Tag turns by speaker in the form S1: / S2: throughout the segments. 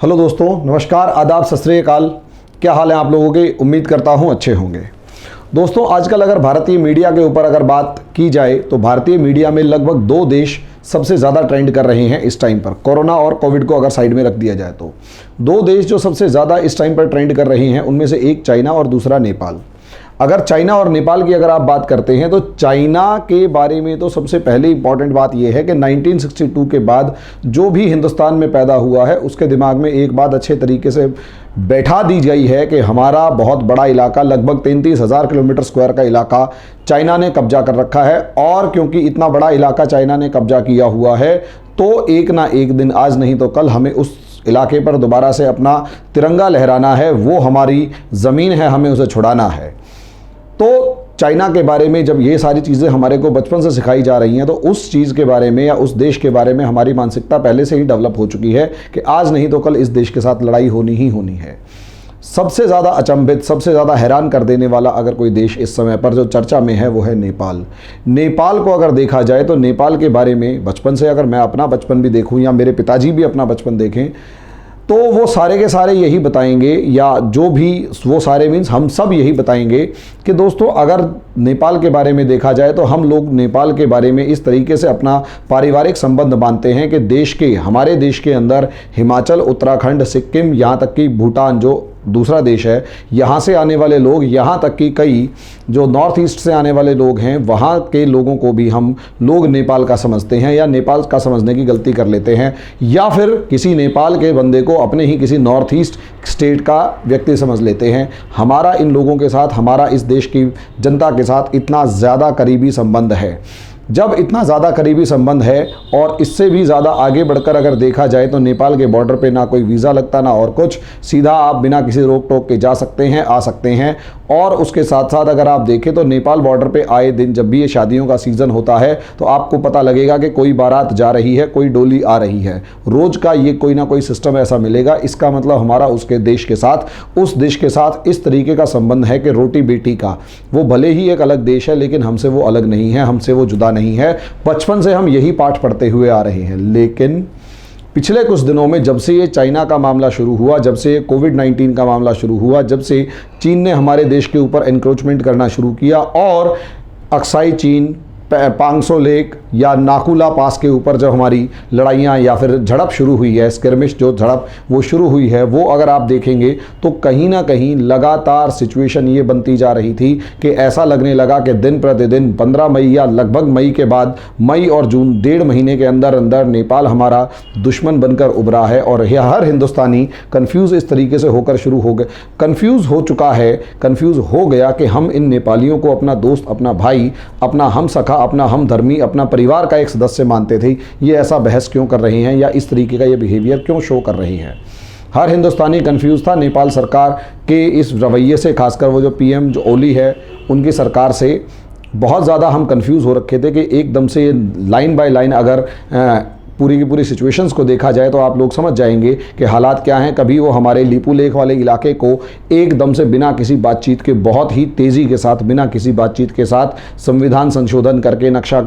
S1: Hello दोस्तों, नमस्कार, आदाब, सत श्री अकाल। क्या हाल है आप लोगों के? उम्मीद करता हूं अच्छे होंगे। दोस्तों, आजकल अगर भारतीय मीडिया के ऊपर अगर बात की जाए तो भारतीय मीडिया में लगभग दो देश सबसे ज़्यादा ट्रेंड कर रहे हैं इस टाइम पर। कोरोना और कोविड को अगर साइड में रख दिया जाए तो दो देश जो सबसे ज़्यादा इस टाइम पर ट्रेंड कर रहे हैं उनमें से एक चाइना और दूसरा नेपाल। अगर चाइना और नेपाल की अगर आप बात करते हैं तो चाइना के बारे में तो सबसे पहले इंपॉर्टेंट बात यह है कि 1962 के बाद जो भी हिंदुस्तान में पैदा हुआ है उसके दिमाग में एक बात अच्छे तरीके से बैठा दी गई है कि हमारा बहुत बड़ा इलाका, लगभग 33,000 किलोमीटर स्क्वायर का इलाका चाइना ने कब्जा कर रखा है। और क्योंकि इतना बड़ा इलाका चाइना ने कब्जा किया हुआ है तो एक ना एक दिन, आज नहीं तो कल, हमें उस इलाके पर दोबारा से अपना तिरंगा लहराना है। वो हमारी ज़मीन है, हमें उसे छुड़ाना है। तो चाइना के बारे में जब ये सारी चीज़ें हमारे को बचपन से सिखाई जा रही हैं तो उस चीज़ के बारे में या उस देश के बारे में हमारी मानसिकता पहले से ही डेवलप हो चुकी है कि आज नहीं तो कल इस देश के साथ लड़ाई होनी ही होनी है। सबसे ज़्यादा अचंभित, सबसे ज़्यादा हैरान कर देने वाला अगर कोई देश इस समय पर जो चर्चा में है वो है नेपाल। नेपाल को अगर देखा जाए तो नेपाल के बारे में बचपन से, अगर मैं अपना बचपन भी देखूं या मेरे पिताजी भी अपना बचपन देखें, तो वो सारे के सारे यही बताएंगे, या जो भी वो सारे मीन्स हम सब यही बताएंगे कि दोस्तों अगर नेपाल के बारे में देखा जाए तो हम लोग नेपाल के बारे में इस तरीके से अपना पारिवारिक संबंध मानते हैं कि देश के, हमारे देश के अंदर हिमाचल, उत्तराखंड, सिक्किम, यहाँ तक कि भूटान जो दूसरा देश है, यहाँ से आने वाले लोग, यहाँ तक कि कई जो नॉर्थ ईस्ट से आने वाले लोग हैं वहाँ के लोगों को भी हम लोग नेपाल का समझते हैं या नेपाल का समझने की गलती कर लेते हैं, या फिर किसी नेपाल के बंदे को अपने ही किसी नॉर्थ ईस्ट स्टेट का व्यक्ति समझ लेते हैं। हमारा इन लोगों के साथ, हमारा इस देश की जनता के साथ इतना ज़्यादा करीबी संबंध है। जब इतना ज़्यादा करीबी संबंध है और इससे भी ज़्यादा आगे बढ़कर अगर देखा जाए तो नेपाल के बॉर्डर पे ना कोई वीज़ा लगता ना और कुछ, सीधा आप बिना किसी रोक टोक के जा सकते हैं, आ सकते हैं। और उसके साथ साथ अगर आप देखें तो नेपाल बॉर्डर पे आए दिन जब भी ये शादियों का सीज़न होता है तो आपको पता लगेगा कि कोई बारात जा रही है, कोई डोली आ रही है। रोज़ का ये कोई ना कोई सिस्टम ऐसा मिलेगा। इसका मतलब हमारा उसके देश के साथ, उस देश के साथ इस तरीके का संबंध है कि रोटी बेटी का। वो भले ही एक अलग देश है लेकिन हमसे वो अलग नहीं है, हमसे वो जुदा नहीं है। बचपन से हम यही पाठ पढ़ते हुए आ रहे हैं। लेकिन पिछले कुछ दिनों में जब से ये चाइना का मामला शुरू हुआ, जब से कोविड-19 का मामला शुरू हुआ, जब से चीन ने हमारे देश के ऊपर एनक्रोचमेंट करना शुरू किया और अक्साई चीन, पांगसो लेक या नाकुला पास के ऊपर जब हमारी लड़ाइयाँ या फिर झड़प शुरू हुई है, स्किर्मिश जो झड़प वो शुरू हुई है, वो अगर आप देखेंगे तो कहीं ना कहीं लगातार सिचुएशन ये बनती जा रही थी कि ऐसा लगने लगा कि दिन प्रतिदिन 15 मई या लगभग मई के बाद, मई और जून, 1.5 महीने के अंदर अंदर नेपाल हमारा दुश्मन बनकर उभरा है। और हर हिंदुस्तानी कन्फ्यूज़ इस तरीके से होकर शुरू हो गए, कन्फ्यूज़ हो चुका है, कन्फ्यूज़ हो गया कि हम इन नेपालियों को अपना दोस्त, अपना भाई, अपना हम सखा, अपना हम धर्मी, अपना परिवार का एक सदस्य मानते थे। ये ऐसा बहस क्यों कर रहे हैं या इस तरीके का ये बिहेवियर क्यों शो कर रही है? हर हिंदुस्तानी कंफ्यूज था नेपाल सरकार के इस रवैये से, खासकर वो जो पीएम जो ओली है उनकी सरकार से बहुत ज़्यादा हम कंफ्यूज हो रखे थे कि एकदम से लाइन बाय लाइन अगर पूरी की पूरी सिचुएशंस को देखा जाए तो आप लोग समझ जाएंगे कि हालात क्या हैं। कभी वो हमारे लीपू लेक वाले इलाके को एकदम से बिना किसी बातचीत के, बहुत ही तेज़ी के साथ, बिना किसी बातचीत के साथ संविधान संशोधन करके, नक्शा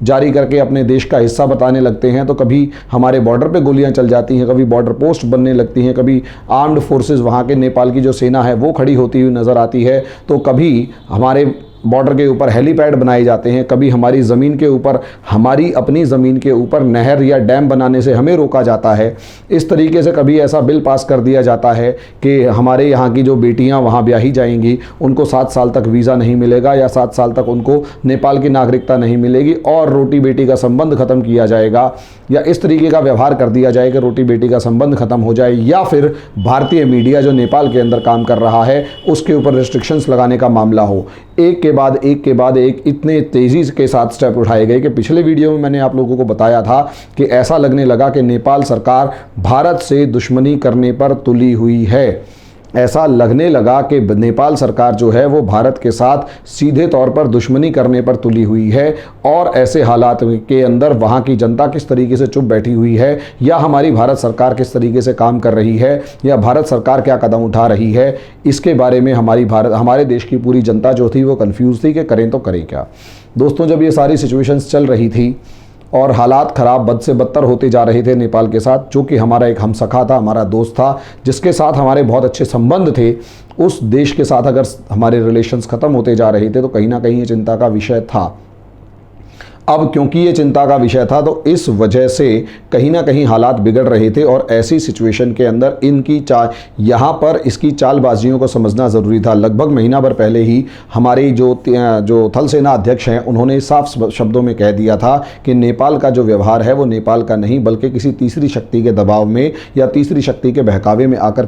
S1: जारी करके अपने देश का हिस्सा बताने लगते हैं, तो कभी हमारे बॉर्डर पे गोलियां चल जाती हैं, कभी बॉर्डर पोस्ट बनने लगती हैं, कभी आर्म्ड फोर्सेस वहाँ के नेपाल की जो सेना है वो खड़ी होती हुई नज़र आती है, तो कभी हमारे बॉर्डर के ऊपर हेलीपैड बनाए जाते हैं, कभी हमारी ज़मीन के ऊपर, हमारी अपनी ज़मीन के ऊपर नहर या डैम बनाने से हमें रोका जाता है। इस तरीके से कभी ऐसा बिल पास कर दिया जाता है कि हमारे यहाँ की जो बेटियाँ वहाँ ब्याही जाएंगी उनको 7 साल तक वीज़ा नहीं मिलेगा या 7 साल तक उनको नेपाल की नागरिकता नहीं मिलेगी और रोटी बेटी का संबंध ख़त्म किया जाएगा, या इस तरीके का व्यवहार कर दिया जाए कि रोटी बेटी का संबंध ख़त्म हो जाए। या फिर भारतीय मीडिया जो नेपाल के अंदर काम कर रहा है उसके ऊपर रिस्ट्रिक्शंस लगाने का मामला हो। एक के बाद एक इतने तेज़ी के साथ स्टेप उठाए गए कि पिछले वीडियो में मैंने आप लोगों को बताया था कि ऐसा लगने लगा कि नेपाल सरकार भारत से दुश्मनी करने पर तुली हुई है। ऐसा लगने लगा कि नेपाल सरकार जो है वो भारत के साथ सीधे तौर पर दुश्मनी करने पर तुली हुई है। और ऐसे हालात के अंदर वहाँ की जनता किस तरीके से चुप बैठी हुई है, या हमारी भारत सरकार किस तरीके से काम कर रही है, या भारत सरकार क्या कदम उठा रही है, इसके बारे में हमारे देश की पूरी जनता जो थी वो कन्फ्यूज़ थी कि करें तो करें क्या। दोस्तों, जब ये सारी सिचुएशंस चल रही थी और हालात ख़राब बद से बदतर होते जा रहे थे नेपाल के साथ, जो कि हमारा एक हमसखा था, हमारा दोस्त था, जिसके साथ हमारे बहुत अच्छे संबंध थे। उस देश के साथ अगर हमारे रिलेशंस ख़त्म होते जा रहे थे तो कहीं ना कहीं ये चिंता का विषय था। अब क्योंकि ये चिंता का विषय था तो इस वजह से कहीं ना कहीं हालात बिगड़ रहे थे, और ऐसी सिचुएशन के अंदर इनकी यहाँ पर इसकी चालबाजियों को समझना ज़रूरी था। लगभग महीना भर पहले ही हमारे जो थल सेना अध्यक्ष हैं उन्होंने साफ शब्दों में कह दिया था कि नेपाल का जो व्यवहार है वो नेपाल का नहीं बल्कि किसी तीसरी शक्ति के दबाव में या तीसरी शक्ति के बहकावे में आकर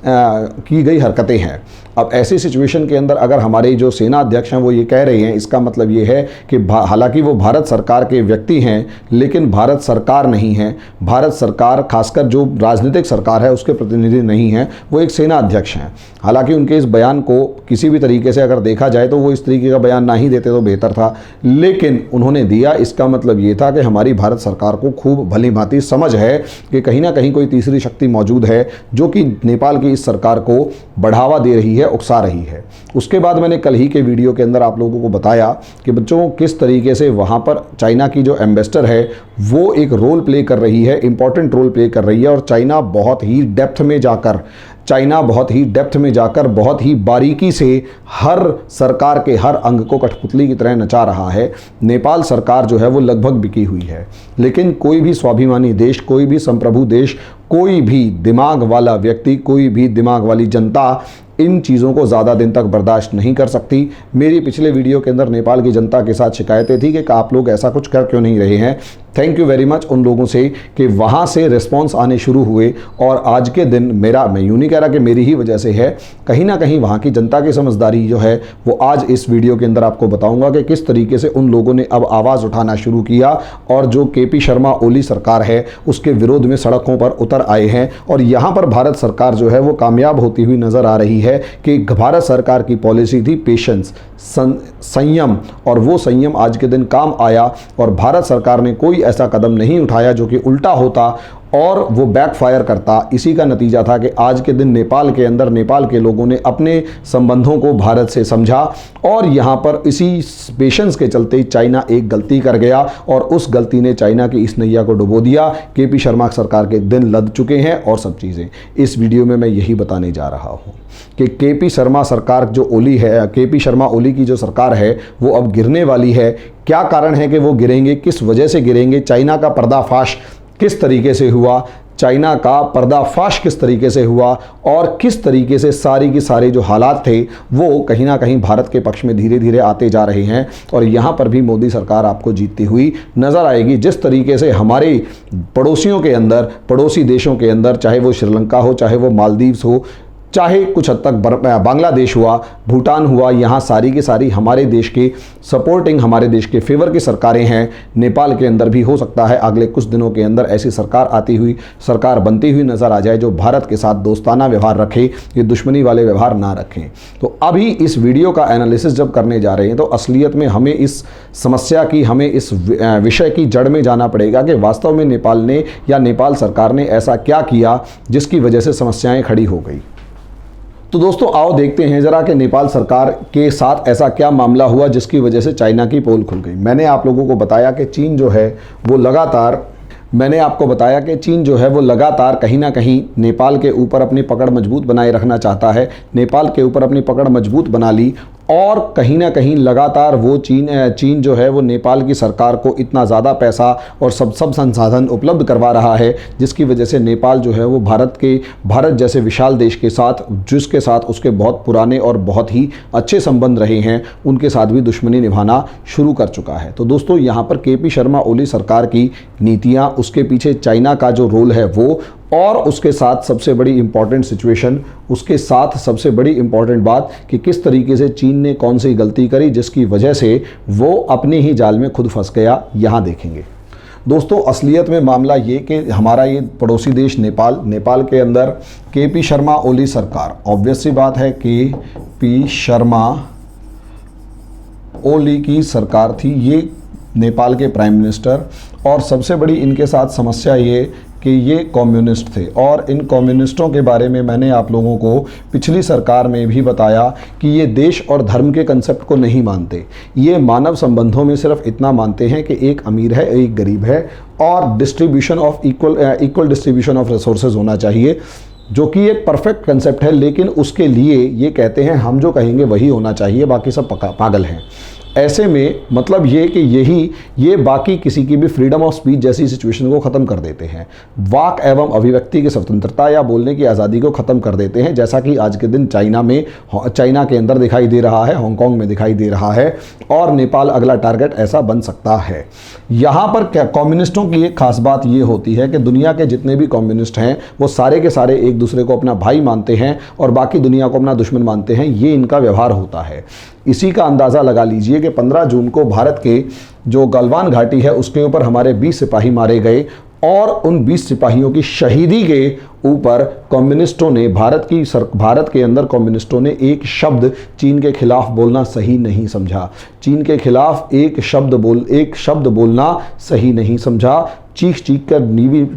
S1: की गई हरकतें हैं। अब ऐसी सिचुएशन के अंदर अगर हमारे जो सेना अध्यक्ष हैं वो ये कह रहे हैं, इसका मतलब ये है कि हालांकि वो भारत सरकार के व्यक्ति हैं लेकिन भारत सरकार नहीं है। भारत सरकार खासकर जो राजनीतिक सरकार है उसके प्रतिनिधि नहीं हैं, वो एक सेना अध्यक्ष हैं। हालांकि उनके इस बयान को किसी भी तरीके से अगर देखा जाए तो वो इस तरीके का बयान ना ही देते तो बेहतर था, लेकिन उन्होंने दिया। इसका मतलब ये था कि हमारी भारत सरकार को खूब भली भांति समझ है कि कहीं ना कहीं कोई तीसरी शक्ति मौजूद है जो कि नेपाल की इस सरकार को बढ़ावा दे रही है, उकसा रही है। उसके बाद मैंने कल ही के वीडियो के अंदर आप लोगों को बताया कि बच्चों किस तरीके से वहाँ पर चाइना की जो एम्बेसडर है वो एक रोल प्ले कर रही है, इंपॉर्टेंट रोल प्ले कर रही है, और चाइना बहुत ही डेप्थ में जाकर बहुत ही बारीकी से हर सरकार के हर अंग को कठपुतली की तरह नचा रहा है। नेपाल सरकार जो है वो लगभग बिकी हुई है, लेकिन कोई भी स्वाभिमानी देश, कोई भी संप्रभु देश, कोई भी दिमाग वाला व्यक्ति, कोई भी दिमाग वाली जनता इन चीज़ों को ज़्यादा दिन तक बर्दाश्त नहीं कर सकती। मेरी पिछले वीडियो के अंदर नेपाल की जनता के साथ शिकायतें थी कि आप लोग ऐसा कुछ कर क्यों नहीं रहे हैं। थैंक यू वेरी मच उन लोगों से कि वहाँ से रिस्पॉन्स आने शुरू हुए, और आज के दिन मैं यूँ नहीं कह रहा कि मेरी ही वजह से है, कहीं ना कहीं वहाँ की जनता की समझदारी जो है वो आज इस वीडियो के अंदर आपको बताऊँगा कि किस तरीके से उन लोगों ने अब आवाज़ उठाना शुरू किया और जो KP शर्मा ओली सरकार है उसके विरोध में सड़कों पर उतर आए हैं। और यहाँ पर भारत सरकार जो है वो कामयाब होती हुई नज़र आ रही है कि भारत सरकार की पॉलिसी थी पेशेंस, संयम, और वो संयम आज के दिन काम आया, और भारत सरकार ने कोई ऐसा कदम नहीं उठाया जो कि उल्टा होता और वो बैकफायर करता। इसी का नतीजा था कि आज के दिन नेपाल के अंदर नेपाल के लोगों ने अपने संबंधों को भारत से समझा, और यहाँ पर इसी पेशेंस के चलते चाइना एक गलती कर गया, और उस गलती ने चाइना की इस नैया को डुबो दिया। KP शर्मा सरकार के दिन लद चुके हैं और सब चीज़ें। इस वीडियो में मैं यही बताने जा रहा हूँ कि KP शर्मा सरकार जो ओली है, KP शर्मा ओली की जो सरकार है वो अब गिरने वाली है। क्या कारण है कि वो गिरेंगे, किस वजह से गिरेंगे, चाइना का पर्दाफाश किस तरीके से हुआ, और किस तरीके से सारी की सारी जो हालात थे वो कहीं ना कहीं भारत के पक्ष में धीरे धीरे आते जा रहे हैं। और यहाँ पर भी मोदी सरकार आपको जीतती हुई नज़र आएगी। जिस तरीके से हमारे पड़ोसियों के अंदर, पड़ोसी देशों के अंदर, चाहे वो श्रीलंका हो, चाहे वो मालदीव्स हो, चाहे कुछ हद तक बांग्लादेश हुआ, भूटान हुआ, यहाँ सारी की सारी हमारे देश के सपोर्टिंग, हमारे देश के फेवर की सरकारें हैं। नेपाल के अंदर भी हो सकता है अगले कुछ दिनों के अंदर ऐसी सरकार बनती हुई नज़र आ जाए जो भारत के साथ दोस्ताना व्यवहार रखे, ये दुश्मनी वाले व्यवहार ना रखें। तो अभी इस वीडियो का एनालिसिस जब करने जा रहे हैं तो असलियत में हमें इस समस्या की, हमें इस विषय की जड़ में जाना पड़ेगा कि वास्तव में नेपाल ने या नेपाल सरकार ने ऐसा क्या किया जिसकी वजह से समस्याएं खड़ी हो गई। तो दोस्तों आओ देखते हैं जरा कि नेपाल सरकार के साथ ऐसा क्या मामला हुआ जिसकी वजह से चाइना की पोल खुल गई। मैंने आप लोगों को बताया कि चीन जो है वो लगातार कहीं ना कहीं नेपाल के ऊपर अपनी पकड़ मजबूत बनाए रखना चाहता है। नेपाल के ऊपर अपनी पकड़ मजबूत बना ली, और कहीं ना कहीं लगातार वो चीन जो है वो नेपाल की सरकार को इतना ज़्यादा पैसा और सब संसाधन उपलब्ध करवा रहा है जिसकी वजह से नेपाल जो है वो भारत जैसे विशाल देश के साथ, जिसके साथ उसके बहुत पुराने और बहुत ही अच्छे संबंध रहे हैं, उनके साथ भी दुश्मनी निभाना शुरू कर चुका है। तो दोस्तों यहाँ पर KP शर्मा ओली सरकार की नीतियाँ, उसके पीछे चाइना का जो रोल है वो, और उसके साथ सबसे बड़ी इंपॉर्टेंट बात कि किस तरीके से चीन ने कौन सी गलती करी जिसकी वजह से वो अपने ही जाल में खुद फंस गया, यहाँ देखेंगे। दोस्तों असलियत में मामला ये कि हमारा ये पड़ोसी देश नेपाल के अंदर KP शर्मा ओली सरकार, ऑब्वियस सी बात है KP शर्मा ओली की सरकार थी, ये नेपाल के प्राइम मिनिस्टर। और सबसे बड़ी इनके साथ समस्या ये कि ये कम्युनिस्ट थे, और इन कम्युनिस्टों के बारे में मैंने आप लोगों को पिछली सरकार में भी बताया कि ये देश और धर्म के कंसेप्ट को नहीं मानते। ये मानव संबंधों में सिर्फ इतना मानते हैं कि एक अमीर है, एक गरीब है, और distribution of equal distribution of resources होना चाहिए, जो कि एक परफेक्ट कंसेप्ट है। लेकिन उसके लिए ये कहते हैं हम जो कहेंगे वही होना चाहिए, बाकी सब पागल हैं। ऐसे में मतलब ये कि ये बाकी किसी की भी फ्रीडम ऑफ स्पीच जैसी सिचुएशन को ख़त्म कर देते हैं। वाक एवं अभिव्यक्ति की स्वतंत्रता या बोलने की आज़ादी को ख़त्म कर देते हैं, जैसा कि आज के दिन चाइना के अंदर दिखाई दे रहा है, हांगकांग में दिखाई दे रहा है, और नेपाल अगला टारगेट ऐसा बन सकता है। यहाँ पर क्या कम्युनिस्टों की एक खास बात ये होती है कि दुनिया के जितने भी कम्युनिस्ट हैं वो सारे के सारे एक दूसरे को अपना भाई मानते हैं और बाकी दुनिया को अपना दुश्मन मानते हैं। ये इनका व्यवहार होता है। इसी का अंदाज़ा लगा लीजिए कि 15 जून को भारत के जो गलवान घाटी है उसके ऊपर हमारे 20 सिपाही मारे गए, और उन 20 सिपाहियों की शहीदी के ऊपर कम्युनिस्टों ने भारत के अंदर कम्युनिस्टों ने एक शब्द चीन के खिलाफ बोलना सही नहीं समझा। चीन के खिलाफ एक शब्द बोलना सही नहीं समझा। चीख कर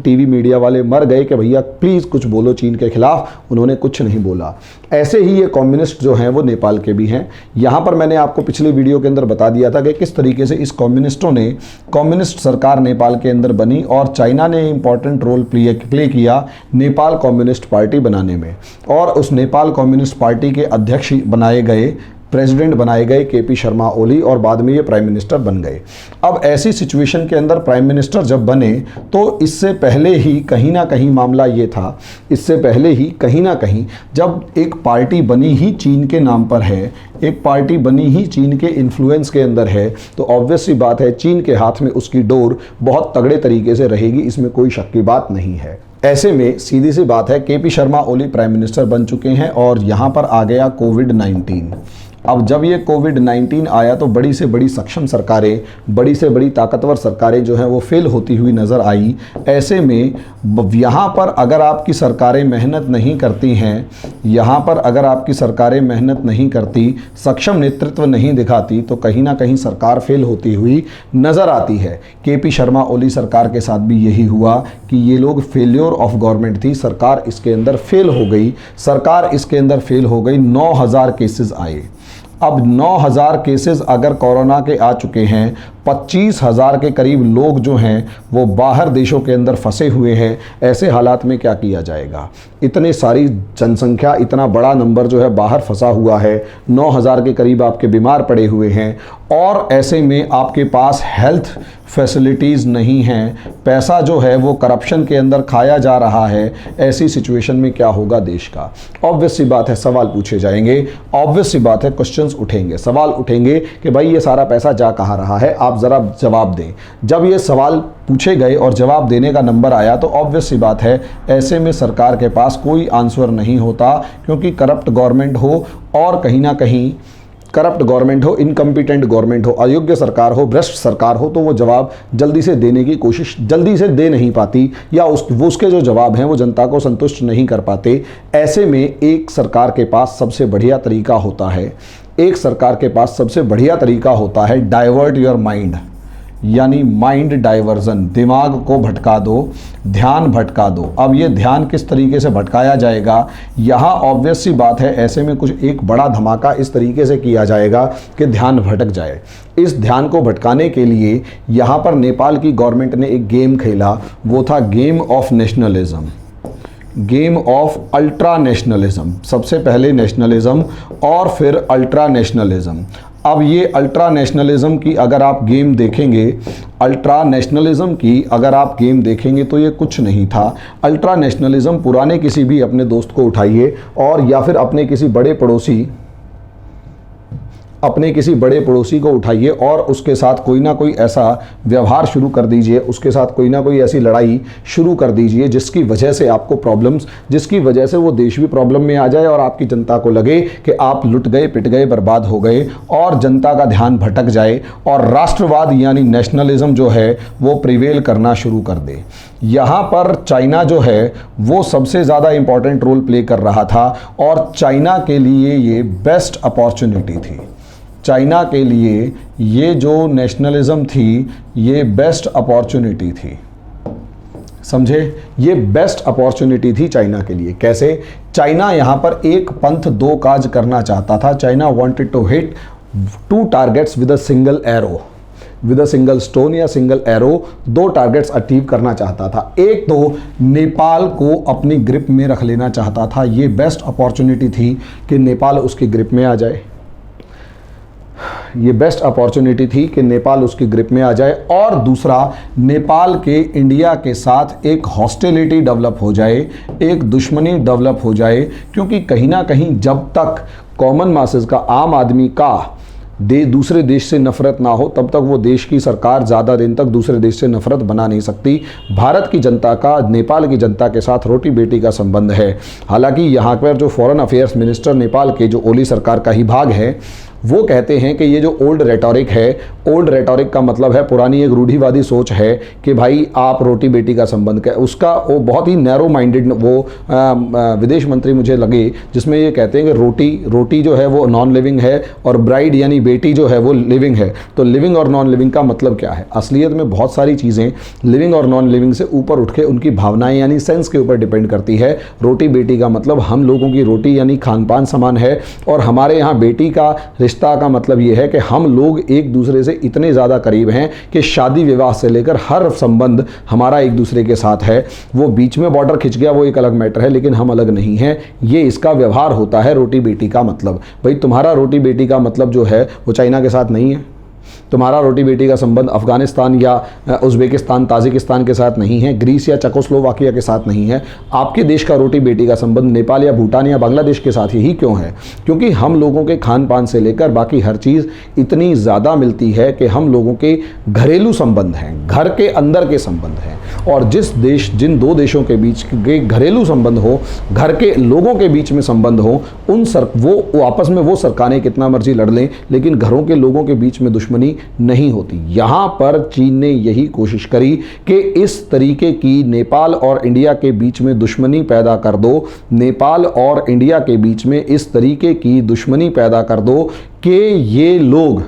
S1: टीवी मीडिया वाले मर गए कि भैया प्लीज़ कुछ बोलो चीन के खिलाफ। उन्होंने कुछ नहीं बोला। ऐसे ही ये कम्युनिस्ट जो हैं वो नेपाल के भी हैं। यहाँ पर मैंने आपको पिछले वीडियो के अंदर बता दिया था कि किस तरीके से इस कम्युनिस्ट सरकार नेपाल के अंदर बनी, और चाइना ने इंपॉर्टेंट रोल प्ले किया नेपाल कम्युनिस्ट पार्टी बनाने में, और उस नेपाल कम्युनिस्ट पार्टी के अध्यक्ष प्रेसिडेंट बनाए गए केपी शर्मा ओली, और बाद में ये प्राइम मिनिस्टर बन गए। अब ऐसी सिचुएशन के अंदर प्राइम मिनिस्टर जब बने तो इससे पहले ही कहीं ना कहीं मामला ये था, इससे पहले ही कहीं ना कहीं जब एक पार्टी बनी ही चीन के नाम पर है, एक पार्टी बनी ही चीन के इन्फ्लुएंस के अंदर है, तो ऑब्वियस सी बात है चीन के हाथ में उसकी डोर बहुत तगड़े तरीके से रहेगी, इसमें कोई शक की बात नहीं है। ऐसे में सीधी सी बात है KP Sharma Oli prime minister बन चुके हैं, और यहाँ पर आ गया कोविड-19। अब जब ये कोविड-19 आया तो बड़ी से बड़ी सक्षम सरकारें, बड़ी से बड़ी ताकतवर सरकारें जो हैं वो फेल होती हुई नज़र आई। ऐसे में यहाँ पर अगर आपकी सरकारें मेहनत नहीं करती हैं, यहाँ पर अगर आपकी सरकारें मेहनत नहीं करती, सक्षम नेतृत्व नहीं दिखाती, तो कहीं ना कहीं सरकार फेल होती हुई नज़र आती है। केपी शर्मा ओली सरकार के साथ भी यही हुआ कि ये लोग फेल्योर ऑफ गवर्नमेंट थी, सरकार इसके अंदर फेल हो गई। 9,000 केसेस आए। अब 9,000 केसेस अगर कोरोना के आ चुके हैं, 25,000 के करीब लोग जो हैं वो बाहर देशों के अंदर फंसे हुए हैं। ऐसे हालात में क्या किया जाएगा? इतने सारी जनसंख्या, इतना बड़ा नंबर जो है बाहर फंसा हुआ है, 9,000 के करीब आपके बीमार पड़े हुए हैं, और ऐसे में आपके पास हेल्थ फैसिलिटीज़ नहीं हैं, पैसा जो है वो करप्शन के अंदर खाया जा रहा है। ऐसी सिचुएशन में क्या होगा देश का? ऑब्वियस सी बात है सवाल पूछे जाएंगे, ऑब्वियस सी बात है क्वेश्चंस उठेंगे, सवाल उठेंगे कि भाई ये सारा पैसा जा कहाँ रहा है, आप ज़रा जवाब दें। जब ये सवाल पूछे गए और जवाब देने का नंबर आया तो ऑब्वियस सी बात है ऐसे में सरकार के पास कोई आंसर नहीं होता, क्योंकि करप्ट गवर्नमेंट हो, और कहीं ना कहीं करप्ट गवर्नमेंट हो, इनकम्पिटेंट गवर्नमेंट हो, अयोग्य सरकार हो, भ्रष्ट सरकार हो, तो वो जवाब जल्दी से देने की कोशिश जल्दी से दे नहीं पाती, या उसके जो जवाब हैं वो जनता को संतुष्ट नहीं कर पाते। ऐसे में एक सरकार के पास सबसे बढ़िया तरीका होता है डाइवर्ट योर माइंड, यानी माइंड डाइवर्जन, दिमाग को भटका दो, ध्यान भटका दो। अब ये ध्यान किस तरीके से भटकाया जाएगा, यहाँ ऑब्वियस सी बात है ऐसे में कुछ एक बड़ा धमाका इस तरीके से किया जाएगा कि ध्यान भटक जाए। इस ध्यान को भटकाने के लिए यहाँ पर नेपाल की गवर्नमेंट ने एक गेम खेला, वो था game of nationalism, game of ultra nationalism. सबसे पहले नेशनलिज्म और फिर अल्ट्रा नेशनलिज्म। अब ये अल्ट्रा नेशनलिज्म की अगर आप गेम देखेंगे तो ये कुछ नहीं था। अल्ट्रा नेशनलिज्म पुराने किसी भी अपने दोस्त को उठाइए और या फिर अपने किसी बड़े पड़ोसी को उठाइए और उसके साथ कोई ना कोई ऐसा व्यवहार शुरू कर दीजिए, उसके साथ कोई ना कोई ऐसी लड़ाई शुरू कर दीजिए जिसकी वजह से आपको प्रॉब्लम्स, जिसकी वजह से वो देश भी प्रॉब्लम में आ जाए और आपकी जनता को लगे कि आप लुट गए, पिट गए, बर्बाद हो गए, और जनता का ध्यान भटक जाए और राष्ट्रवाद यानी नेशनलिज्म जो है वो प्रिवेल करना शुरू कर दे। यहाँ पर चाइना जो है वो सबसे ज़्यादा इम्पॉर्टेंट रोल प्ले कर रहा था और चाइना के लिए ये बेस्ट अपॉर्चुनिटी थी। चाइना के लिए ये जो नेशनलिज्म थी ये बेस्ट अपॉर्चुनिटी थी। समझे? ये बेस्ट अपॉर्चुनिटी थी चाइना के लिए। कैसे? चाइना यहाँ पर एक पंथ दो काज करना चाहता था। China wanted to hit 2 targets with a single arrow, with a single stone या सिंगल एरो। 2 टारगेट्स अचीव करना चाहता था। एक तो नेपाल को अपनी ग्रिप में रख लेना चाहता था। ये बेस्ट अपॉर्चुनिटी थी कि नेपाल उसकी ग्रिप में आ जाए। ये बेस्ट अपॉर्चुनिटी थी कि नेपाल उसकी ग्रिप में आ जाए। और दूसरा, नेपाल के इंडिया के साथ एक हॉस्टिलिटी डेवलप हो जाए, एक दुश्मनी डेवलप हो जाए, क्योंकि कहीं ना कहीं जब तक कॉमन मासेस का, आम आदमी का दूसरे देश से नफरत ना हो, तब तक वो देश की सरकार ज़्यादा दिन तक दूसरे देश से नफरत बना नहीं सकती। भारत की जनता का नेपाल की जनता के साथ रोटी बेटी का संबंध है। हालांकि यहाँ पर जो फॉरेन अफेयर्स मिनिस्टर नेपाल के, जो ओली सरकार का ही भाग है, वो कहते हैं कि ये जो ओल्ड रेटोरिक है, ओल्ड रेटोरिक का मतलब है पुरानी एक रूढ़िवादी सोच है कि भाई आप रोटी बेटी का संबंध का, उसका वो बहुत ही नैरो माइंडेड वो विदेश मंत्री मुझे लगे, जिसमें ये कहते हैं कि रोटी जो है वो नॉन लिविंग है और ब्राइड यानी बेटी जो है वो लिविंग है। तो लिविंग और नॉन लिविंग का मतलब क्या है? असलियत में बहुत सारी चीज़ें लिविंग और नॉन लिविंग से ऊपर उठ के उनकी भावनाएं यानी सेंस के ऊपर डिपेंड करती है। रोटी बेटी का मतलब हम लोगों की रोटी यानी खान पान समान है, और हमारे यहाँ बेटी का रिश्ता का मतलब ये है कि हम लोग एक दूसरे से इतने ज़्यादा करीब हैं कि शादी विवाह से लेकर हर संबंध हमारा एक दूसरे के साथ है। वो बीच में बॉर्डर खिंच गया वो एक अलग मैटर है, लेकिन हम अलग नहीं हैं। ये इसका व्यवहार होता है रोटी बेटी का मतलब। भाई तुम्हारा रोटी बेटी का मतलब जो है वो चाइना के साथ नहीं है। तुम्हारा रोटी बेटी का संबंध अफगानिस्तान या उज़्बेकिस्तान, ताजिकिस्तान के साथ नहीं है, ग्रीस या चेकोस्लोवाकिया के साथ नहीं है। आपके देश का रोटी बेटी का संबंध नेपाल या भूटान या बांग्लादेश के साथ ही क्यों है? क्योंकि हम लोगों के खान पान से लेकर बाकी हर चीज़ इतनी ज़्यादा मिलती है कि हम लोगों के घरेलू संबंध हैं, घर के अंदर के संबंध हैं। और जिन 2 देशों के बीच के घरेलू संबंध हो, घर के लोगों के बीच में संबंध हो, वो आपस में वो सरकारें कितना मर्जी लड़ लें, लेकिन घरों के लोगों के बीच में दुश्मनी नहीं होती। यहां पर चीन ने यही कोशिश करी कि इस तरीके की नेपाल और इंडिया के बीच में दुश्मनी पैदा कर दो, नेपाल और इंडिया के बीच में इस तरीके की दुश्मनी पैदा कर दो कि ये लोग,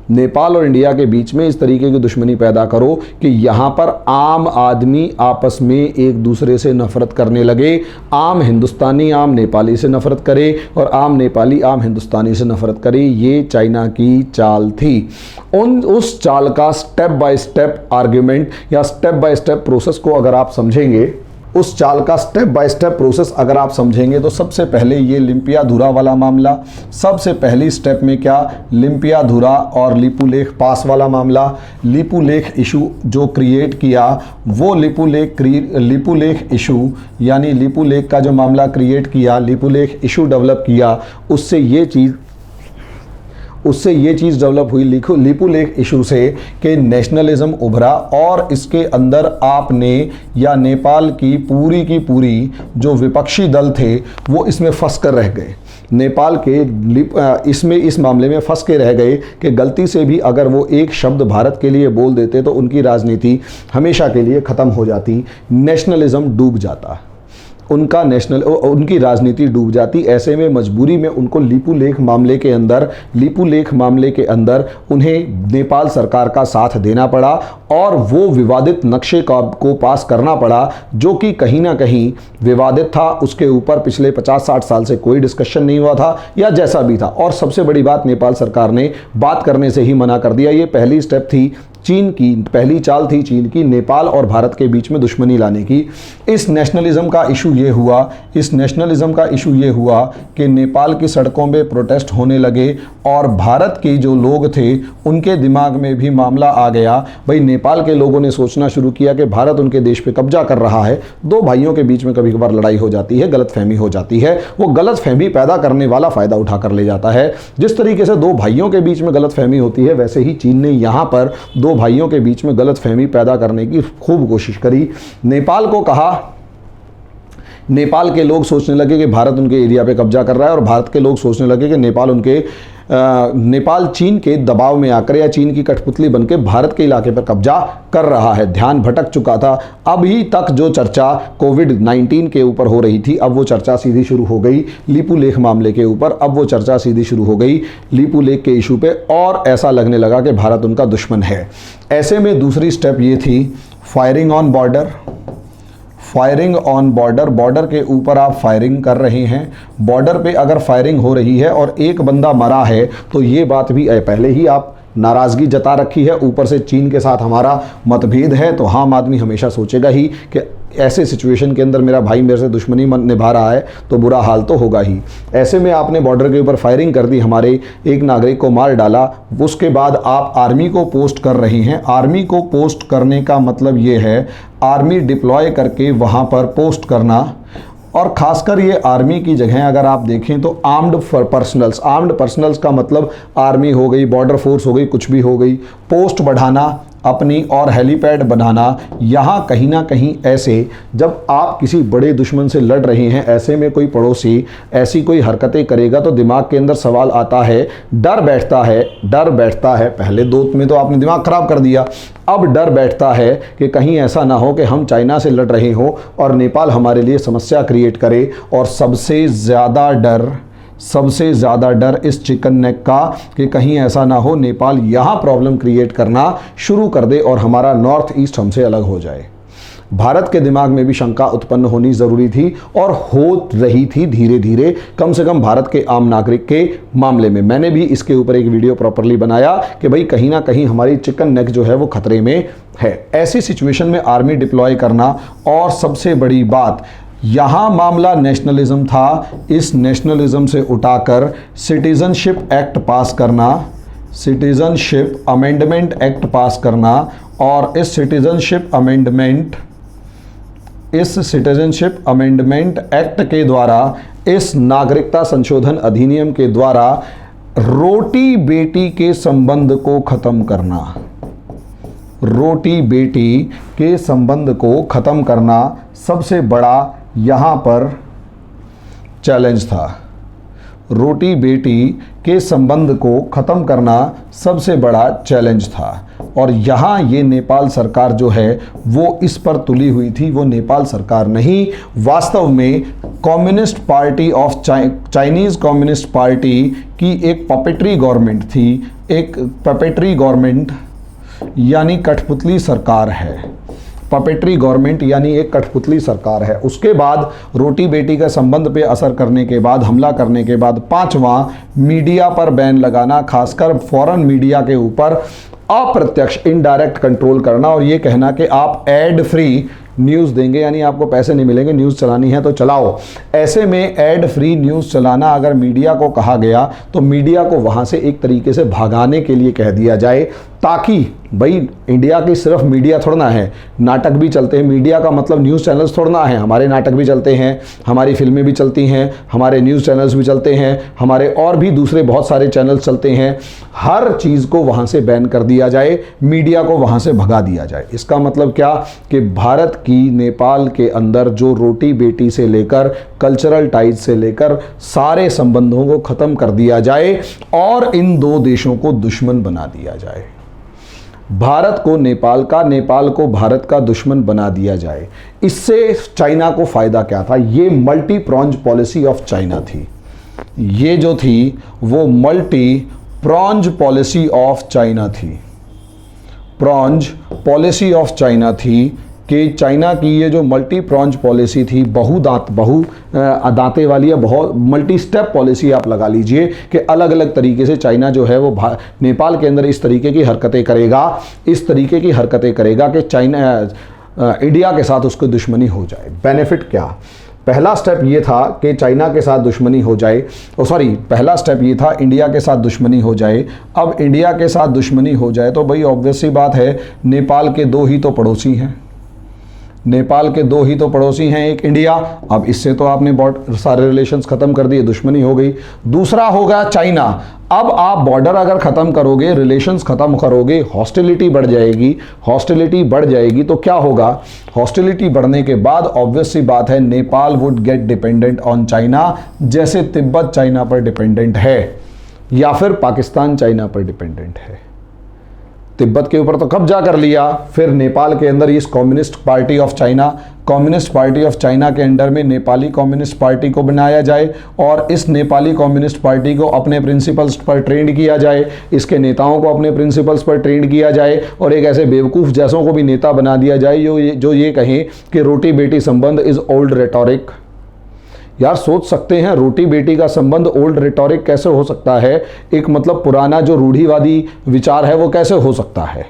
S1: नेपाल और इंडिया के बीच में इस तरीके की दुश्मनी पैदा करो कि यहाँ पर आम आदमी आपस में एक दूसरे से नफरत करने लगे। आम हिंदुस्तानी आम नेपाली से नफरत करे और आम नेपाली आम हिंदुस्तानी से नफरत करे। ये चाइना की चाल थी। उस चाल का स्टेप बाय स्टेप आर्ग्यूमेंट या स्टेप बाय स्टेप प्रोसेस को अगर आप समझेंगे, उस चाल का स्टेप बाय स्टेप प्रोसेस अगर आप समझेंगे, तो सबसे पहले ये लिम्पियाधुरा वाला मामला, सबसे पहली स्टेप में क्या, लिम्पियाधुरा और लिपुलेख पास वाला मामला, लिपुलेख इशू जो क्रिएट किया, वो लिपुलेख इशू यानी लिपुलेख का जो मामला क्रिएट किया, लिपुलेख इशू डेवलप किया, उससे ये चीज़ डेवलप हुई लिपुलेख इशू से कि नेशनलिज्म उभरा और इसके अंदर आपने या नेपाल की पूरी जो विपक्षी दल थे वो इसमें फंस कर रह गए। नेपाल के इस मामले में फंस के रह गए कि गलती से भी अगर वो एक शब्द भारत के लिए बोल देते तो उनकी राजनीति हमेशा के लिए ख़त्म हो जाती, नेशनलिज्म डूब जाता, उनकी राजनीति डूब जाती। ऐसे में मजबूरी में उनको लिपुलेख मामले के अंदर उन्हें नेपाल सरकार का साथ देना पड़ा और वो विवादित नक्शे को पास करना पड़ा, जो कि कहीं ना कहीं विवादित था। उसके ऊपर पिछले 50-60 साल से कोई डिस्कशन नहीं हुआ था या जैसा भी था। और सबसे बड़ी बात, नेपाल सरकार ने बात करने से ही मना कर दिया। ये पहली स्टेप थी चीन की, पहली चाल थी चीन की नेपाल और भारत के बीच में दुश्मनी लाने की। इस नेशनलिज्म का इशू ये हुआ कि नेपाल की सड़कों में प्रोटेस्ट होने लगे और भारत के जो लोग थे उनके दिमाग में भी मामला आ गया। भाई नेपाल के लोगों ने सोचना शुरू किया कि भारत उनके देश पे कब्जा कर रहा है। 2 भाइयों के बीच में कभी कभार लड़ाई हो जाती है, गलतफहमी हो जाती है, वो गलतफहमी पैदा करने वाला फ़ायदा उठा कर ले जाता है। जिस तरीके से 2 भाइयों के बीच में गलतफहमी होती है, वैसे ही चीन ने यहाँ पर 2 भाइयों के बीच में गलतफहमी पैदा करने की खूब कोशिश करी। नेपाल को कहा, नेपाल के लोग सोचने लगे कि भारत उनके एरिया पे कब्जा कर रहा है और भारत के लोग सोचने लगे कि नेपाल चीन के दबाव में आकर या चीन की कठपुतली बनकर भारत के इलाके पर कब्जा कर रहा है। ध्यान भटक चुका था। अभी तक जो चर्चा कोविड-19 के ऊपर हो रही थी, अब वो चर्चा सीधी शुरू हो गई लिपुलेख मामले के ऊपर। अब वो चर्चा सीधी शुरू हो गई लिपुलेख के इशू पे और ऐसा लगने लगा कि भारत उनका दुश्मन है। ऐसे में दूसरी स्टेप ये थी firing on border. Firing on border, border के ऊपर आप फायरिंग कर रहे हैं। बॉर्डर पे अगर फायरिंग हो रही है और एक बंदा मरा है तो ये बात भी पहले ही आप नाराज़गी जता रखी है, ऊपर से चीन के साथ हमारा मतभेद है, तो आम आदमी हमेशा सोचेगा ही कि ऐसे सिचुएशन के अंदर मेरा भाई मेरे से दुश्मनी निभा रहा है तो बुरा हाल तो होगा ही। ऐसे में आपने बॉर्डर के ऊपर फायरिंग कर दी, हमारे एक नागरिक को मार डाला, उसके बाद आप आर्मी को पोस्ट कर रहे हैं। आर्मी को पोस्ट करने का मतलब ये है आर्मी डिप्लॉय करके वहाँ पर पोस्ट करना, और ख़ासकर ये आर्मी की जगह अगर आप देखें तो आर्म्ड पर्सनल्स का मतलब आर्मी हो गई, बॉर्डर फोर्स हो गई, कुछ भी हो गई, पोस्ट बढ़ाना अपनी और हेलीपैड बनाना। यहाँ कहीं ना कहीं ऐसे जब आप किसी बड़े दुश्मन से लड़ रहे हैं, ऐसे में कोई पड़ोसी ऐसी कोई हरकतें करेगा तो दिमाग के अंदर सवाल आता है, डर बैठता है। पहले दो में तो आपने दिमाग ख़राब कर दिया, अब डर बैठता है कि कहीं ऐसा ना हो कि हम चाइना से लड़ रहे हो और नेपाल हमारे लिए समस्या क्रिएट करे। और सबसे ज़्यादा डर इस चिकन नेक का कि कहीं ऐसा ना हो नेपाल यहाँ प्रॉब्लम क्रिएट करना शुरू कर दे और हमारा नॉर्थ ईस्ट हमसे अलग हो जाए। भारत के दिमाग में भी शंका उत्पन्न होनी ज़रूरी थी और हो रही थी धीरे धीरे, कम से कम भारत के आम नागरिक के मामले में। मैंने भी इसके ऊपर एक वीडियो प्रॉपरली बनाया कि भाई कहीं ना कहीं हमारी चिकन नेक जो है वो खतरे में है। ऐसी सिचुएशन में आर्मी डिप्लॉय करना, और सबसे बड़ी बात यहाँ मामला नेशनलिज्म था, इस नेशनलिज्म से उठाकर सिटीजनशिप एक्ट पास करना, सिटीजनशिप अमेंडमेंट एक्ट पास करना, और इस सिटीजनशिप अमेंडमेंट एक्ट के द्वारा, इस नागरिकता संशोधन अधिनियम के द्वारा रोटी बेटी के संबंध को खत्म करना, रोटी बेटी के संबंध को खत्म करना सबसे बड़ा यहाँ पर चैलेंज था। रोटी बेटी के संबंध को ख़त्म करना सबसे बड़ा चैलेंज था, और यहाँ ये नेपाल सरकार जो है वो इस पर तुली हुई थी। वो नेपाल सरकार नहीं, वास्तव में communist party of Chinese communist party की एक पपेटरी गवर्नमेंट थी। एक पपेटरी गवर्नमेंट यानी कठपुतली सरकार है, पपेटरी गवर्नमेंट यानी एक कठपुतली सरकार है। उसके बाद रोटी बेटी का संबंध पे असर करने के बाद, हमला करने के बाद, पांचवा मीडिया पर बैन लगाना, खासकर फॉरेन मीडिया के ऊपर अप्रत्यक्ष इनडायरेक्ट कंट्रोल करना, और ये कहना कि आप एड फ्री न्यूज़ देंगे, यानी आपको पैसे नहीं मिलेंगे, न्यूज़ चलानी है तो चलाओ। ऐसे में एड फ्री न्यूज़ चलाना अगर मीडिया को कहा गया तो मीडिया को वहाँ से एक तरीके से भगाने के लिए कह दिया जाए, ताकि भाई इंडिया की सिर्फ मीडिया थोड़ा ना है, नाटक भी चलते हैं। मीडिया का मतलब न्यूज़ चैनल्स थोड़ा ना है, हमारे नाटक भी चलते हैं, हमारी फिल्में भी चलती हैं, हमारे न्यूज़ चैनल्स भी चलते हैं, हमारे और भी दूसरे बहुत सारे चैनल्स चलते हैं। हर चीज़ को वहाँ से बैन कर दिया जाए, मीडिया को वहाँ से भगा दिया जाए। इसका मतलब क्या कि भारत की नेपाल के अंदर जो रोटी बेटी से लेकर कल्चरल टाइज से लेकर सारे संबंधों को ख़त्म कर दिया जाए और इन दो देशों को दुश्मन बना दिया जाए। भारत को नेपाल का, नेपाल को भारत का दुश्मन बना दिया जाए। इससे चाइना को फ़ायदा क्या था? ये multi prawns policy of China थी। ये जो थी वो multi prawns policy of China थी, प्रॉन्ज पॉलिसी ऑफ चाइना थी कि चाइना की ये जो मल्टी प्रॉन्ज पॉलिसी थी, बहु दांते वाली या बहुत मल्टी स्टेप पॉलिसी आप लगा लीजिए कि अलग अलग तरीके से चाइना जो है वो नेपाल के अंदर इस तरीके की हरकतें करेगा, इस तरीके की हरकतें करेगा कि चाइना इंडिया के साथ उसको दुश्मनी हो जाए। बेनिफिट क्या? पहला स्टेप ये था कि चाइना के साथ दुश्मनी हो जाए, पहला स्टेप ये था इंडिया के साथ दुश्मनी हो जाए। अब इंडिया के साथ दुश्मनी हो जाए तो भाई ऑब्वियस सी बात है, नेपाल के दो ही तो पड़ोसी हैं, नेपाल के दो ही तो पड़ोसी हैं, एक इंडिया। अब इससे तो आपने बहुत सारे रिलेशंस ख़त्म कर दिए, दुश्मनी हो गई। दूसरा होगा चाइना। अब आप बॉर्डर अगर ख़त्म करोगे, रिलेशंस ख़त्म करोगे, हॉस्टिलिटी बढ़ जाएगी। हॉस्टिलिटी बढ़ जाएगी तो क्या होगा? हॉस्टिलिटी बढ़ने के बाद ऑब्वियस सी बात है Nepal would get dependent on China, जैसे तिब्बत चाइना पर डिपेंडेंट है या फिर पाकिस्तान चाइना पर डिपेंडेंट है। तिब्बत के ऊपर तो कब्जा कर लिया, फिर नेपाल के अंदर इस कम्युनिस्ट पार्टी ऑफ चाइना के अंडर में नेपाली कम्युनिस्ट पार्टी को बनाया जाए और इस नेपाली कम्युनिस्ट पार्टी को अपने प्रिंसिपल्स पर ट्रेंड किया जाए, इसके नेताओं को अपने प्रिंसिपल्स पर ट्रेंड किया जाए और एक ऐसे बेवकूफ़ जैसों को भी नेता बना दिया जाए जो ये कहें कि रोटी बेटी संबंध इज़ ओल्ड रेटोरिक। यार सोच सकते हैं रोटी बेटी का संबंध ओल्ड रेटोरिक कैसे हो सकता है? एक मतलब पुराना जो रूढ़िवादी विचार है वो कैसे हो सकता है?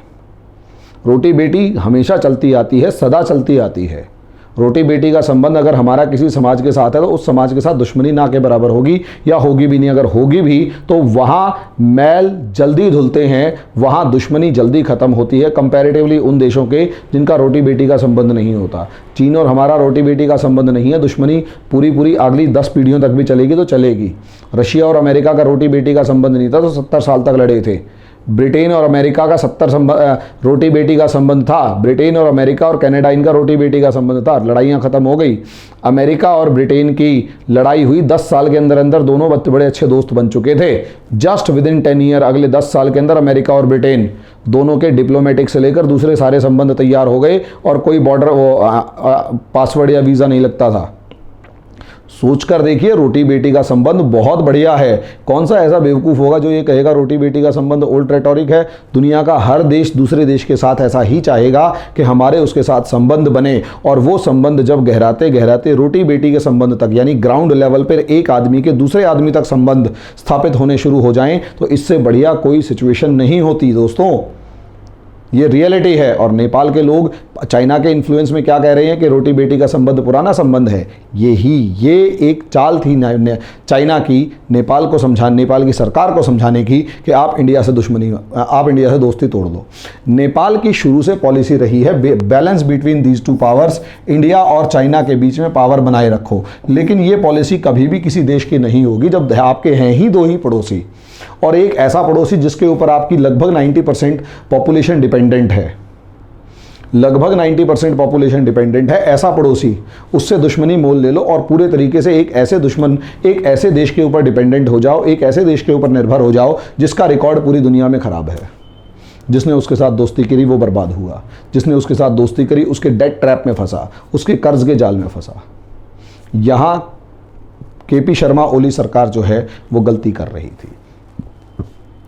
S1: रोटी बेटी हमेशा चलती आती है, सदा चलती आती है। रोटी बेटी का संबंध अगर हमारा किसी समाज के साथ है तो उस समाज के साथ दुश्मनी ना के बराबर होगी या होगी भी नहीं। अगर होगी भी तो वहाँ मैल जल्दी धुलते हैं, वहाँ दुश्मनी जल्दी ख़त्म होती है कंपैरेटिवली उन देशों के जिनका रोटी बेटी का संबंध नहीं होता। चीन और हमारा रोटी बेटी का संबंध नहीं है, दुश्मनी पूरी अगली 10 पीढ़ियों तक भी चलेगी तो चलेगी। रशिया और अमेरिका का रोटी बेटी का संबंध नहीं था तो 70 साल तक लड़े थे। ब्रिटेन और अमेरिका का 70 रोटी बेटी का संबंध था। ब्रिटेन और अमेरिका और कनाडा इनका रोटी बेटी का संबंध था। लड़ाइयाँ ख़त्म हो गई। अमेरिका और ब्रिटेन की लड़ाई हुई 10 साल के अंदर अंदर, दोनों बड़े अच्छे दोस्त बन चुके थे। जस्ट विद इन 10 ईयर, अगले 10 साल के अंदर अमेरिका और ब्रिटेन दोनों के डिप्लोमेटिक से लेकर दूसरे सारे संबंध तैयार हो गए और कोई बॉर्डर पासवर्ड या वीज़ा नहीं लगता था। सोचकर देखिए, रोटी बेटी का संबंध बहुत बढ़िया है। कौन सा ऐसा बेवकूफ़ होगा जो ये कहेगा रोटी बेटी का संबंध ओल्ड रेटोरिक है? दुनिया का हर देश दूसरे देश के साथ ऐसा ही चाहेगा कि हमारे उसके साथ संबंध बने, और वो संबंध जब गहराते गहराते रोटी बेटी के संबंध तक यानी ग्राउंड लेवल पर एक आदमी के दूसरे आदमी तक संबंध स्थापित होने शुरू हो जाएं तो इससे बढ़िया कोई सिचुएशन नहीं होती दोस्तों। ये रियलिटी है। और नेपाल के लोग चाइना के इन्फ्लुएंस में क्या कह रहे हैं कि रोटी बेटी का संबंध पुराना संबंध है। ये एक चाल थी चाइना की नेपाल की सरकार को समझाने की कि आप इंडिया से दोस्ती तोड़ दो। नेपाल की शुरू से पॉलिसी रही है balance between these two powers, India और चाइना के बीच में पावर बनाए रखो। लेकिन ये पॉलिसी कभी भी किसी देश की नहीं होगी जब आपके हैं ही दो ही पड़ोसी, और एक ऐसा पड़ोसी जिसके ऊपर आपकी लगभग 90% पॉपुलेशन डिपेंडेंट है। लगभग 90% पॉपुलेशन डिपेंडेंट है। ऐसा पड़ोसी, उससे दुश्मनी मोल ले लो और पूरे तरीके से एक ऐसे देश के ऊपर डिपेंडेंट हो जाओ, एक ऐसे देश के ऊपर निर्भर हो जाओ जिसका रिकॉर्ड पूरी दुनिया में ख़राब है। जिसने उसके साथ दोस्ती करी वो बर्बाद हुआ, जिसने उसके साथ दोस्ती करी उसके डेट ट्रैप में फंसा, उसके कर्ज के जाल में फंसा। यहाँ केपी शर्मा ओली सरकार जो है वो गलती कर रही थी,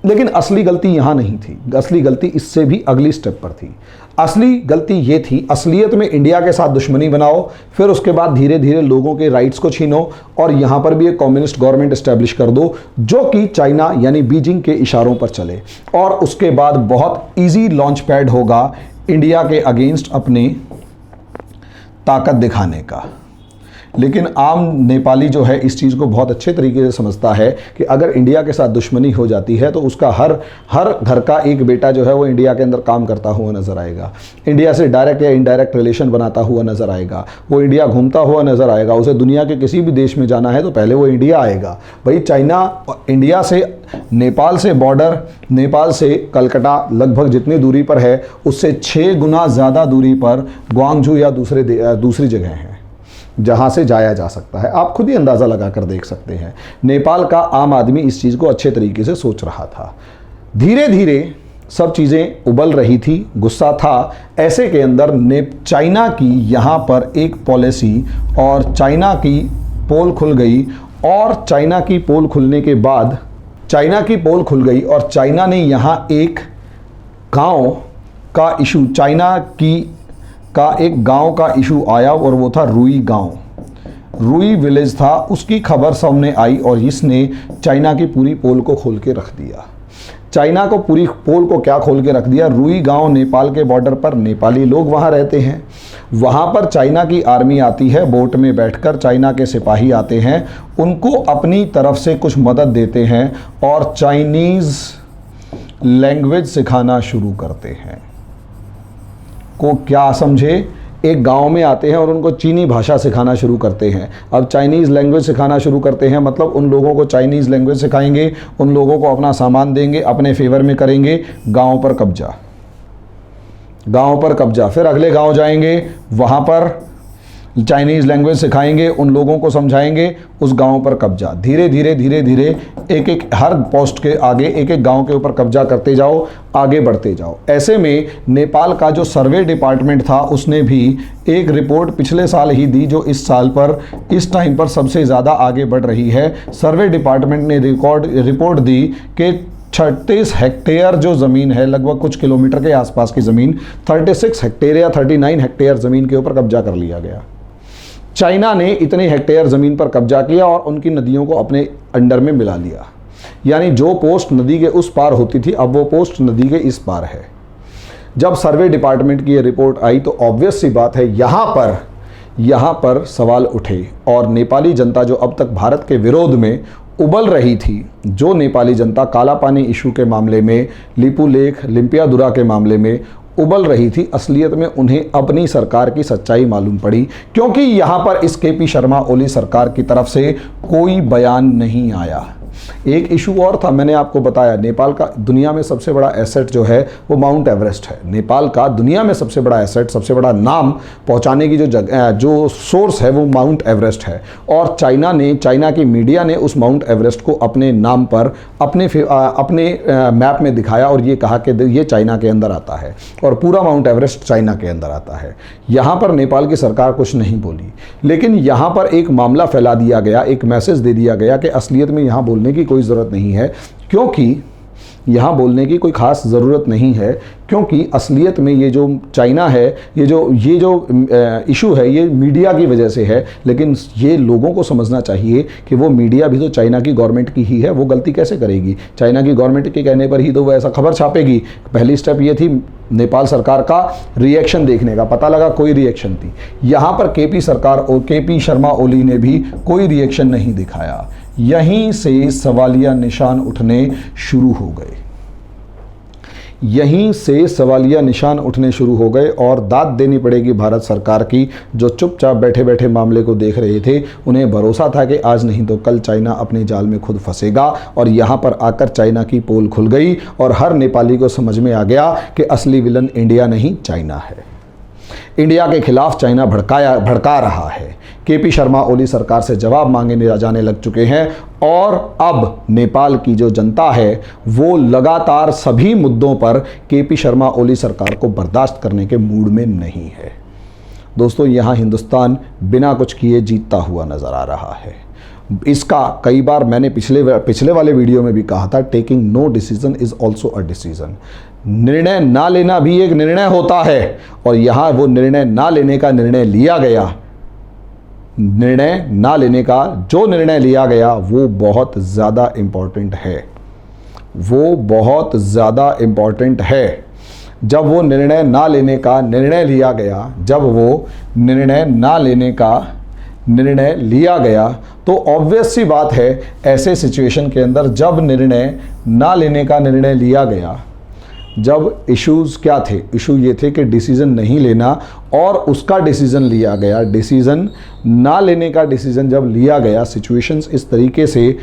S1: लेकिन असली गलती यहाँ नहीं थी। असली गलती इससे भी अगली स्टेप पर थी। असली गलती ये थी, असलियत में इंडिया के साथ दुश्मनी बनाओ, फिर उसके बाद धीरे धीरे लोगों के राइट्स को छीनो और यहाँ पर भी एक कम्युनिस्ट गवर्नमेंट एस्टेब्लिश कर दो जो कि चाइना यानी बीजिंग के इशारों पर चले, और उसके बाद बहुत ईजी लॉन्च पैड होगा इंडिया के अगेंस्ट अपनी ताकत दिखाने का। लेकिन आम नेपाली जो है इस चीज़ को बहुत अच्छे तरीके से समझता है कि अगर इंडिया के साथ दुश्मनी हो जाती है तो उसका हर घर का एक बेटा जो है वो इंडिया के अंदर काम करता हुआ नज़र आएगा, इंडिया से डायरेक्ट या इनडायरेक्ट रिलेशन बनाता हुआ नज़र आएगा, वो इंडिया घूमता हुआ नज़र आएगा। उसे दुनिया के किसी भी देश में जाना है तो पहले वो इंडिया आएगा। भाई चाइना इंडिया से नेपाल से बॉर्डर, नेपाल से कलकत्ता लगभग जितनी दूरी पर है उससे 6 गुना ज़्यादा दूरी पर ग्वांगझू या दूसरी जगह हैं जहाँ से जाया जा सकता है। आप खुद ही अंदाज़ा लगा कर देख सकते हैं। नेपाल का आम आदमी इस चीज़ को अच्छे तरीके से सोच रहा था। धीरे धीरे सब चीज़ें उबल रही थी, गुस्सा था। ऐसे के अंदर चाइना की यहाँ पर एक पॉलिसी और चाइना की पोल खुल गई, और चाइना की पोल खुलने के बाद चाइना की पोल खुल गई और चाइना ने यहाँ एक गांव का इशू, चाइना का एक गांव का इशू आया और वो था रुई गांव। रुई विलेज था, उसकी खबर सामने आई और इसने चाइना की पूरी पोल को खोल के रख दिया। चाइना को पूरी पोल को क्या खोल के रख दिया? रुई गांव नेपाल के बॉर्डर पर, नेपाली लोग वहाँ रहते हैं, वहाँ पर चाइना की आर्मी आती है, बोट में बैठकर चाइना के सिपाही आते हैं, उनको अपनी तरफ से कुछ मदद देते हैं और चाइनीज़ लैंग्वेज सिखाना शुरू करते हैं। को क्या समझे, एक गांव में आते हैं और उनको चीनी भाषा सिखाना शुरू करते हैं। अब चाइनीज़ लैंग्वेज सिखाना शुरू करते हैं मतलब उन लोगों को चाइनीज़ लैंग्वेज सिखाएंगे, उन लोगों को अपना सामान देंगे, अपने फेवर में करेंगे। गांव पर कब्जा, फिर अगले गांव जाएंगे, वहाँ पर चाइनीज़ लैंग्वेज सिखाएंगे, उन लोगों को समझाएंगे, उस गांव पर कब्जा, धीरे धीरे धीरे धीरे एक एक हर पोस्ट के आगे एक एक गांव के ऊपर कब्जा करते जाओ, आगे बढ़ते जाओ। ऐसे में नेपाल का जो सर्वे डिपार्टमेंट था उसने भी एक रिपोर्ट पिछले साल ही दी जो इस साल पर इस टाइम पर सबसे ज़्यादा आगे बढ़ रही है। सर्वे डिपार्टमेंट ने रिपोर्ट दी कि 36 हेक्टेयर जो ज़मीन है, लगभग कुछ किलोमीटर के आसपास की ज़मीन, 36 हेक्टेयर या 39 हेक्टेयर ज़मीन के ऊपर कब्जा कर लिया गया। चाइना ने इतने हेक्टेयर ज़मीन पर कब्जा किया और उनकी नदियों को अपने अंडर में मिला लिया। यानी जो पोस्ट नदी के उस पार होती थी, अब वो पोस्ट नदी के इस पार है। जब सर्वे डिपार्टमेंट की ये रिपोर्ट आई तो ऑब्वियस सी बात है यहाँ पर सवाल उठे और नेपाली जनता जो अब तक भारत के विरोध में उबल रही थी, जो नेपाली जनता काला पानी इशू के मामले में, लिपू लेख, लिम्पियादुरा के मामले में उबल रही थी, असलियत में उन्हें अपनी सरकार की सच्चाई मालूम पड़ी, क्योंकि यहाँ पर इस केपी शर्मा ओली सरकार की तरफ से कोई बयान नहीं आया। एक इशू और था, मैंने आपको बताया, नेपाल का दुनिया में सबसे बड़ा एसेट जो है वो माउंट एवरेस्ट है। नेपाल का दुनिया में सबसे बड़ा एसेट, सबसे बड़ा नाम पहुंचाने की जो सोर्स है वो माउंट एवरेस्ट है। और चाइना की मीडिया ने उस माउंट एवरेस्ट को अपने नाम पर अपने मैप में दिखाया और ये कहा कि ये चाइना के अंदर आता है और पूरा माउंट एवरेस्ट चाइना के अंदर आता है। यहाँ पर नेपाल की सरकार कुछ नहीं बोली, लेकिन यहाँ पर एक मामला फैला दिया गया, एक मैसेज दे दिया गया कि असलियत में यहाँ बोलने की कोई ज़रूरत नहीं है, क्योंकि यहाँ बोलने की कोई ख़ास ज़रूरत नहीं है, क्योंकि असलियत में ये जो चाइना है, ये जो इशू है ये मीडिया की वजह से है। लेकिन ये लोगों को समझना चाहिए कि वो मीडिया भी तो चाइना की गवर्नमेंट की ही है, वो गलती कैसे करेगी? चाइना की गवर्नमेंट के कहने पर ही तो वो ऐसा खबर छापेगी। पहली स्टेप ये थी नेपाल सरकार का रिएक्शन देखने का, पता लगा कोई रिएक्शन थी। यहाँ पर केपी शर्मा ओली ने भी कोई रिएक्शन नहीं दिखाया। यहीं से सवालिया निशान उठने शुरू हो गए, यहीं से सवालिया निशान उठने शुरू हो गए और दाद देनी पड़ेगी भारत सरकार की, जो चुपचाप बैठे बैठे मामले को देख रहे थे। उन्हें भरोसा था कि आज नहीं तो कल चाइना अपने जाल में खुद फंसेगा, और यहाँ पर आकर चाइना की पोल खुल गई और हर नेपाली को समझ में आ गया कि असली विलन इंडिया नहीं चाइना है। इंडिया के खिलाफ चाइना भड़का रहा है। केपी शर्मा ओली सरकार से जवाब मांगे जाने लग चुके हैं और अब नेपाल की जो जनता है वो लगातार सभी मुद्दों पर केपी शर्मा ओली सरकार को बर्दाश्त करने के मूड में नहीं है। दोस्तों, यहाँ हिंदुस्तान बिना कुछ किए जीतता हुआ नज़र आ रहा है। इसका कई बार मैंने पिछले वाले वीडियो में भी कहा था, taking no decision is also a decision. निर्णय ना लेना भी एक निर्णय होता है, और यहाँ वो निर्णय ना लेने का निर्णय लिया गया। निर्णय ना लेने का जो निर्णय लिया गया वो बहुत ज़्यादा इम्पॉर्टेंट है, वो बहुत ज़्यादा इम्पॉर्टेंट है। जब वो निर्णय ना लेने का निर्णय लिया गया, जब वो निर्णय ना लेने का निर्णय लिया गया, तो ऑब्वियस सी बात है ऐसे सिचुएशन के अंदर जब निर्णय ना लेने का निर्णय लिया गया, जब इश्यूज़ क्या थे, इशू ये थे कि डिसीज़न नहीं लेना और उसका डिसीज़न लिया गया। डिसीज़न ना लेने का डिसीज़न जब लिया गया, सिचुएशंस इस तरीके से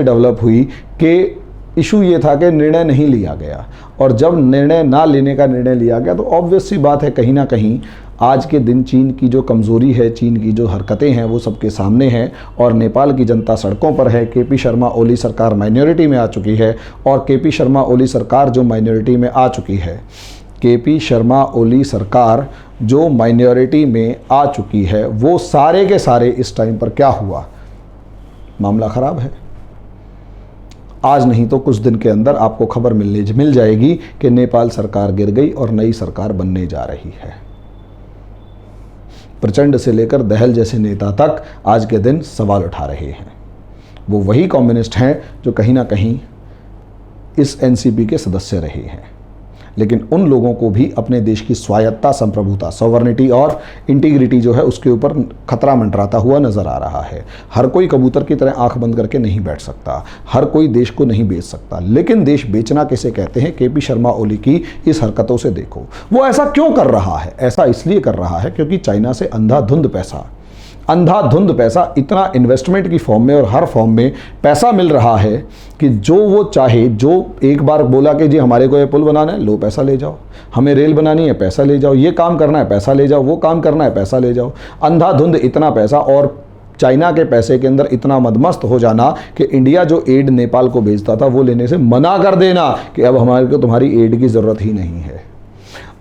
S1: डेवलप हुई कि इशू ये था कि निर्णय नहीं लिया गया, और जब निर्णय ना लेने का निर्णय लिया गया तो ऑब्वियस सी बात है कहीं ना कहीं आज के दिन चीन की जो कमज़ोरी है, चीन की जो हरकतें हैं वो सबके सामने हैं और नेपाल की जनता सड़कों पर है। केपी शर्मा ओली सरकार माइनॉरिटी में आ चुकी है, और केपी शर्मा ओली सरकार जो माइनॉरिटी में आ चुकी है, केपी शर्मा ओली सरकार जो माइनॉरिटी में आ चुकी है, वो सारे के सारे इस टाइम पर क्या हुआ, मामला ख़राब है। आज नहीं तो कुछ दिन के अंदर आपको खबर मिल जाएगी कि नेपाल सरकार गिर गई और नई सरकार बनने जा रही है। प्रचंड से लेकर दहल जैसे नेता तक आज के दिन सवाल उठा रहे हैं। वो वही कम्युनिस्ट हैं जो कहीं ना कहीं इस एनसीपी के सदस्य रहे हैं, लेकिन उन लोगों को भी अपने देश की स्वायत्ता, संप्रभुता, सॉवरेनिटी और इंटीग्रिटी जो है उसके ऊपर खतरा मंडराता हुआ नज़र आ रहा है। हर कोई कबूतर की तरह आंख बंद करके नहीं बैठ सकता, हर कोई देश को नहीं बेच सकता, लेकिन देश बेचना किसे कहते हैं, केपी शर्मा ओली की इस हरकतों से देखो। वो ऐसा क्यों कर रहा है? ऐसा इसलिए कर रहा है क्योंकि चाइना से अंधाधुंध पैसा अंधाधुंध पैसा, इतना इन्वेस्टमेंट की फॉर्म में और हर फॉर्म में पैसा मिल रहा है कि जो वो चाहे, जो एक बार बोला कि जी हमारे को ये पुल बनाना है, लो पैसा ले जाओ, हमें रेल बनानी है पैसा ले जाओ, ये काम करना है पैसा ले जाओ, वो काम करना है पैसा ले जाओ। अंधाधुंध इतना पैसा, और चाइना के पैसे के अंदर इतना मदमस्त हो जाना कि इंडिया जो एड नेपाल को भेजता था वो लेने से मना कर देना कि अब हमारे को तुम्हारी एड की ज़रूरत ही नहीं है।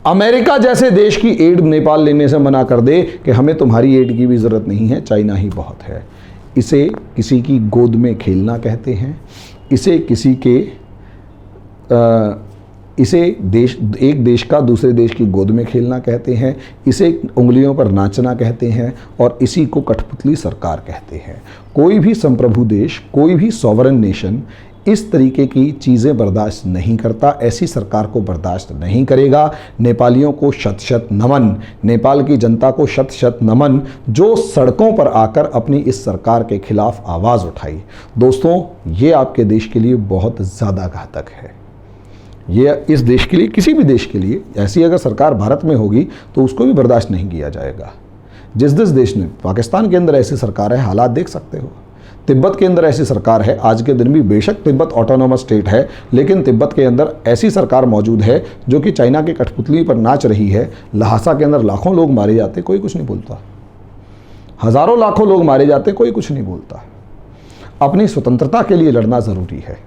S1: अमेरिका जैसे देश की एड नेपाल लेने से मना कर दे कि हमें तुम्हारी एड की भी ज़रूरत नहीं है, चाइना ही बहुत है। इसे किसी की गोद में खेलना कहते हैं, इसे किसी के इसे एक देश का दूसरे देश की गोद में खेलना कहते हैं, इसे उंगलियों पर नाचना कहते हैं, और इसी को कठपुतली सरकार कहते हैं। कोई भी संप्रभु देश, कोई भी सॉवरन नेशन इस तरीके की चीज़ें बर्दाश्त नहीं करता, ऐसी सरकार को बर्दाश्त नहीं करेगा। नेपालियों को शत शत नमन, नेपाल की जनता को शत शत नमन, जो सड़कों पर आकर अपनी इस सरकार के खिलाफ आवाज़ उठाई। दोस्तों, ये आपके देश के लिए बहुत ज़्यादा घातक है। ये इस देश के लिए, किसी भी देश के लिए ऐसी अगर सरकार भारत में होगी तो उसको भी बर्दाश्त नहीं किया जाएगा। जिस देश में, पाकिस्तान के अंदर ऐसी सरकार है, हालात देख सकते हो। तिब्बत के अंदर ऐसी सरकार है, आज के दिन भी बेशक तिब्बत ऑटोनोमस स्टेट है, लेकिन तिब्बत के अंदर ऐसी सरकार मौजूद है जो कि चाइना के कठपुतली पर नाच रही है। लहासा के अंदर लाखों लोग मारे जाते, कोई कुछ नहीं बोलता। हज़ारों लाखों लोग मारे जाते, कोई कुछ नहीं बोलता। अपनी स्वतंत्रता के लिए लड़ना ज़रूरी है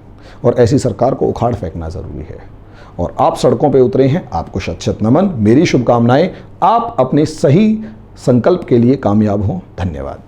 S1: और ऐसी सरकार को उखाड़ फेंकना ज़रूरी है। और आप सड़कों पे उतरे हैं, आपको शत शत नमन, मेरी शुभकामनाएं। आप अपने सही संकल्प के लिए कामयाब हों। धन्यवाद।